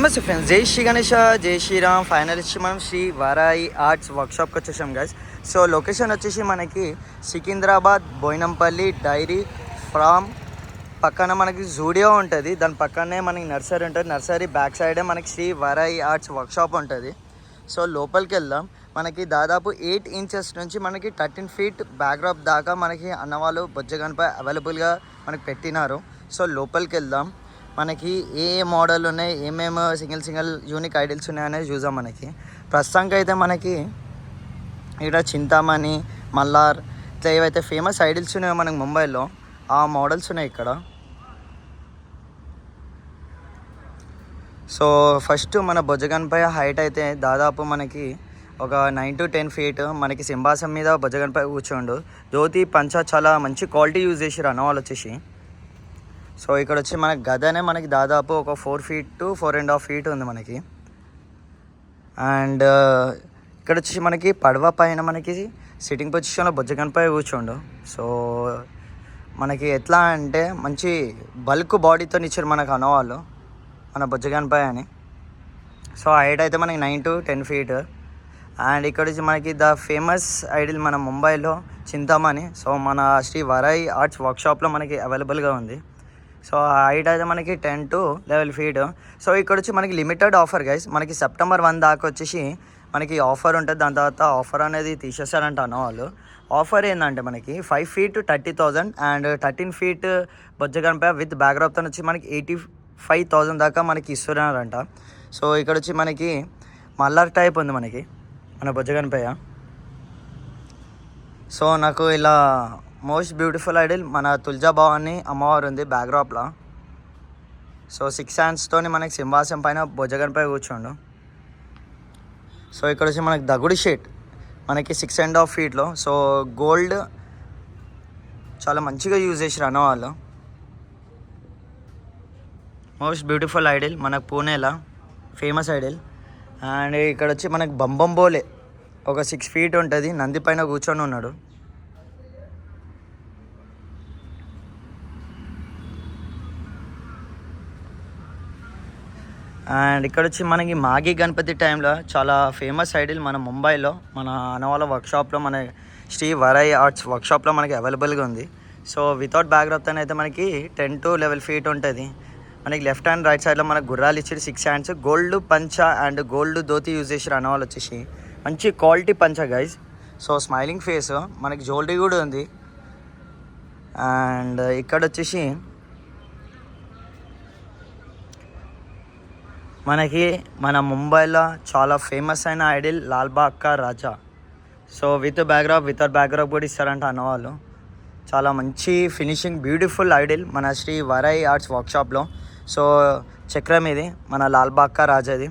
నమస్తే ఫ్రెండ్స్, జై శ్రీ గణేష, జై శ్రీరామ్. ఫైనల్ మనం శ్రీ వారాయి ఆర్ట్స్ వర్క్షాప్కి వచ్చేసాం గైస్. సో లొకేషన్ వచ్చేసి మనకి సికింద్రాబాద్ బోయినంపల్లి డైరీ ఫ్రామ్ పక్కన మనకి జూడియో ఉంటుంది. దాని పక్కనే మనకి నర్సరీ ఉంటుంది. నర్సరీ బ్యాక్ సైడే మనకి శ్రీ వారాయి ఆర్ట్స్ వర్క్షాప్ ఉంటుంది. సో లోపలికి వెళ్దాం. మనకి దాదాపు 8 ఇంచెస్ నుంచి మనకి 13 ఫీట్ బ్యాక్డ్రాప్ దాకా మనకి అన్నవాళ్ళు బొజ్జగన్పై అవైలబుల్గా మనకి పెట్టినారు. సో లోపలికి వెళ్దాం. మనకి ఏ మోడల్ ఉన్నాయి, ఏమేమి సింగిల్ యూనిక్ ఐడిల్స్ ఉన్నాయనేది చూద్దాం. మనకి ప్రస్తుతానికి అయితే మనకి ఇక్కడ చింతామణి, మల్లార్ ఇట్లా ఏవైతే ఫేమస్ ఐడిల్స్ ఉన్నాయో మనకి ముంబైలో ఆ మోడల్స్ ఉన్నాయి ఇక్కడ. సో ఫస్ట్ మన బొజ్జగన్పై హైట్ అయితే దాదాపు మనకి ఒక 9 to 10 ఫీట్ మనకి సింహాసం మీద బొజ్జగన్పై కూర్చోండు. ధోతి పంచ చాలా మంచి క్వాలిటీ యూజ్ చేసారు అన్నవాళ్ళు వచ్చేసి. సో ఇక్కడ వచ్చి మనకి గదనే మనకి దాదాపు ఒక 4 feet to 4.5 feet ఉంది మనకి. అండ్ ఇక్కడ వచ్చి మనకి పడవ పైన మనకి సిట్టింగ్ పొజిషన్లో బొజ్జగన్పై కూర్చోండు. సో మనకి ఎట్లా అంటే మంచి బల్క్ బాడీతో ఇచ్చారు మనకు అన్నవాళ్ళు మన బొజ్జగన్పై అని. సో హైట్ అయితే మనకి 9 to 10 feet. అండ్ ఇక్కడ వచ్చి మనకి ద ఫేమస్ ఐడిల్ మన ముంబైలో చింతామణి. సో మన శ్రీ వారాయి ఆర్ట్స్ వర్క్షాప్లో మనకి అవైలబుల్గా ఉంది. సో హైట్ అయితే మనకి 10 to 11 feet. సో ఇక్కడ వచ్చి మనకి లిమిటెడ్ ఆఫర్ గైస్. మనకి సెప్టెంబర్ 1 దాకా వచ్చేసి మనకి ఆఫర్ ఉంటుంది. దాని తర్వాత ఆఫర్ అనేది తీసేస్తారంట అన్నవాళ్ళు. ఆఫర్ ఏంటంటే మనకి 5 feet 30,000 అండ్ 13 feet బొజ్జగన్పై విత్ బ్యాక్డ్రాప్తో వచ్చి మనకి 85,000 దాకా మనకి ఇస్తున్నారంట. సో ఇక్కడ వచ్చి మనకి మల్లార్ టైప్ ఉంది మనకి మన బొజ్జగన్పై. సో నాకు ఇలా మోస్ట్ బ్యూటిఫుల్ ఐడిల్ మన తుల్జా భవాని అమ్మవారు ఉంది బ్యాక్డ్రాప్లో. సో 6 hands మనకి సింహాసం పైన బొజ్జగన్పై కూర్చోండు. సో ఇక్కడ వచ్చి మనకి దగుడి షేట్ మనకి 6.5 feet. సో గోల్డ్ చాలా మంచిగా యూజ్ చేసారు అన్నవాళ్ళు. మోస్ట్ బ్యూటిఫుల్ ఐడిల్ మనకు పూణేలో ఫేమస్ ఐడిల్. అండ్ ఇక్కడ వచ్చి మనకి బంబంబోలే ఒక 6 feet ఉంటుంది. నంది పైన కూర్చొని ఉన్నాడు. అండ్ ఇక్కడ వచ్చి మనకి మాఘీ గణపతి టైంలో చాలా ఫేమస్ ఐడిల్ మన ముంబైలో మన అన్నవాళ్ళ వర్క్షాప్లో మన శ్రీ వారాయి ఆర్ట్స్ వర్క్షాప్లో మనకి అవైలబుల్గా ఉంది. సో వితౌట్ బ్యాక్డ్రాప్తో అయితే మనకి 10 to 11 feet ఉంటుంది. మనకి లెఫ్ట్ హ్యాండ్ రైట్ సైడ్లో మనకు గుర్రాలు ఇచ్చారు 6 hands. గోల్డ్ పంచ అండ్ గోల్డ్ ధోతి యూజ్ చేసారు అన్నవాళ్ళు వచ్చేసి. మంచి క్వాలిటీ పంచ గైజ్. సో స్మైలింగ్ ఫేస్ మనకి జ్యువెలరీ కూడా ఉంది. అండ్ ఇక్కడ వచ్చేసి మనకి మన ముంబైలో చాలా ఫేమస్ అయిన idol Lalbaug ka Raja. So with backdrop without backdrop కూడా ఇస్తారంట అన్నవాళ్ళు. చాలా మంచి ఫినిషింగ్ బ్యూటిఫుల్ ఐడిల్ మన శ్రీ వారాయి ఆర్ట్స్ వర్క్షాప్లో. సో చక్రం ఇది మన లాల్బాగ్ కా రాజాది.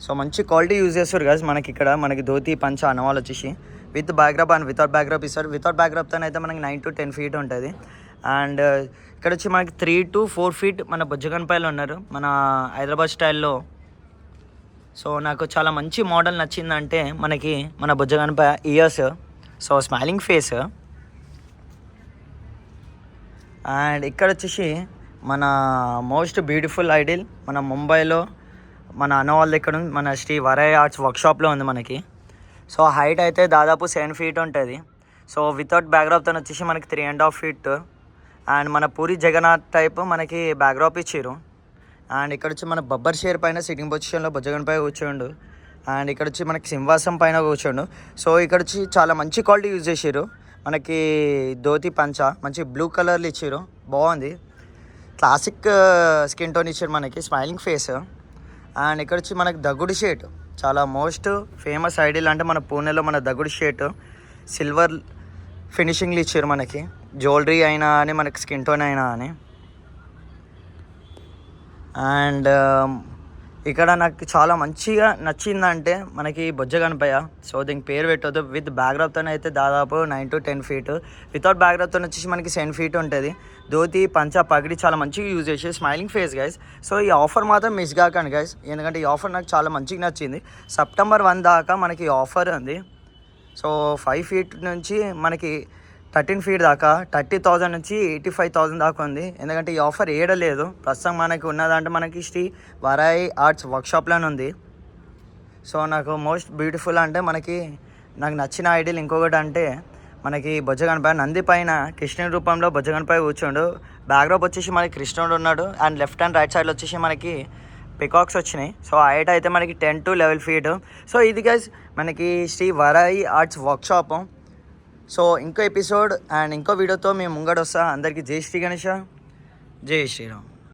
సో మంచి క్వాలిటీ యూజ్ చేస్తారు కదా మనకి ఇక్కడ. మనకి ధోతి పంచ అన్నవాళ్ళు వచ్చేసి with backdrop and without backdrop ఇస్తారు. వితౌట్ బ్యాక్డ్రాప్తో అయితే మనకి 9 to 10 feet ఉంటుంది. అండ్ ఇక్కడ వచ్చి మనకి 3 to 4 feet మన బొజ్జగన్పైలో ఉన్నారు మన హైదరాబాద్ స్టైల్లో. సో నాకు చాలా మంచి మోడల్ నచ్చిందంటే మనకి మన బొజ్జగన్పై years. So smiling face. And ఇక్కడ వచ్చేసి మన మోస్ట్ బ్యూటిఫుల్ ఐడిల్ మన ముంబైలో మన అన్నవాళ్ళ దగ్గర మన శ్రీ వారాయి ఆర్ట్స్ వర్క్షాప్లో ఉంది మనకి. సో హైట్ అయితే దాదాపు 7 feet ఉంటుంది. సో వితౌట్ బ్యాక్డ్రాప్తో వచ్చేసి మనకి 3.5 feet. అండ్ మన పూరి జగన్నాథ్ టైప్ మనకి బ్యాక్డ్రాప్ ఇచ్చారు. అండ్ ఇక్కడ వచ్చి మన బబ్బర్ షేర్ పైన సిట్టింగ్ పొజిషన్లో బొజ్జగన్పై కూర్చోండు. అండ్ ఇక్కడ వచ్చి మనకి సింహాసం పైన కూర్చోండు. సో ఇక్కడ వచ్చి చాలా మంచి క్వాలిటీ యూజ్ చేసారు. మనకి ధోతి పంచ మంచి బ్లూ కలర్లు ఇచ్చారు. బాగుంది. క్లాసిక్ స్కిన్ టోన్ ఇచ్చారు మనకి. Smiling face. అండ్ ఇక్కడ వచ్చి మనకి దగుడి షేట్ చాలా మోస్ట్ ఫేమస్ ఐడిల్ అంటే మన పూణేలో మన దగుడి షేట్ సిల్వర్ ఫినిషింగ్లు ఇచ్చారు మనకి. జ్యువెలరీ అయినా అని మనకి స్కిన్ టోన్ అయినా అని. అండ్ ఇక్కడ నాకు చాలా మంచిగా నచ్చిందంటే మనకి బొజ్జగన్పై. సో దీనికి పేరు పెట్టొద్దు. విత్ బ్యాక్డ్రాప్తో అయితే దాదాపు 9 to 10 feet. వితౌట్ బ్యాక్డ్రాప్తో వచ్చేసి మనకి 7 feet ఉంటుంది. ధోతి పంచ పగిడి చాలా మంచిగా యూజ్ చేసి స్మైలింగ్ ఫేస్ గైస్. సో ఈ ఆఫర్ మాత్రం మిస్ కాకండి గైస్, ఎందుకంటే ఈ ఆఫర్ నాకు చాలా మంచిగా నచ్చింది. సెప్టెంబర్ 1 దాకా మనకి ఆఫర్ ఉంది. సో 5 feet నుంచి మనకి 13 ఫీట్ దాకా 30,000 నుంచి 85,000 దాకా ఉంది. ఎందుకంటే ఈ ఆఫర్ ఏడలేదు ప్రస్తుతం మనకి ఉన్నదంటే మనకి శ్రీ వరాయి ఆర్ట్స్ వర్క్షాప్లోనే ఉంది. సో నాకు మోస్ట్ బ్యూటిఫుల్ అంటే నాకు నచ్చిన ఐడియల్ ఇంకొకటి అంటే మనకి బొజ్జగణపై నంది పైన కృష్ణుడి రూపంలో బొజ్జగణపై కూర్చోండు. బ్యాక్డ్రాప్ వచ్చేసి మనకి కృష్ణుడు ఉన్నాడు అండ్ లెఫ్ట్ అండ్ రైట్ సైడ్లో వచ్చేసి మనకి పికాక్స్ వచ్చినాయి. సో హైట్ అయితే మనకి 10 to 11 feet. సో ఇది గైస్ మనకి శ్రీ వరాయి ఆర్ట్స్ వర్క్షాప్. సో ఇంకో ఎపిసోడ్ అండ్ ఇంకో వీడియోతో మేము ముంగడు వస్తా. అందరికీ జై శ్రీ గణేష, జై శ్రీరామ్.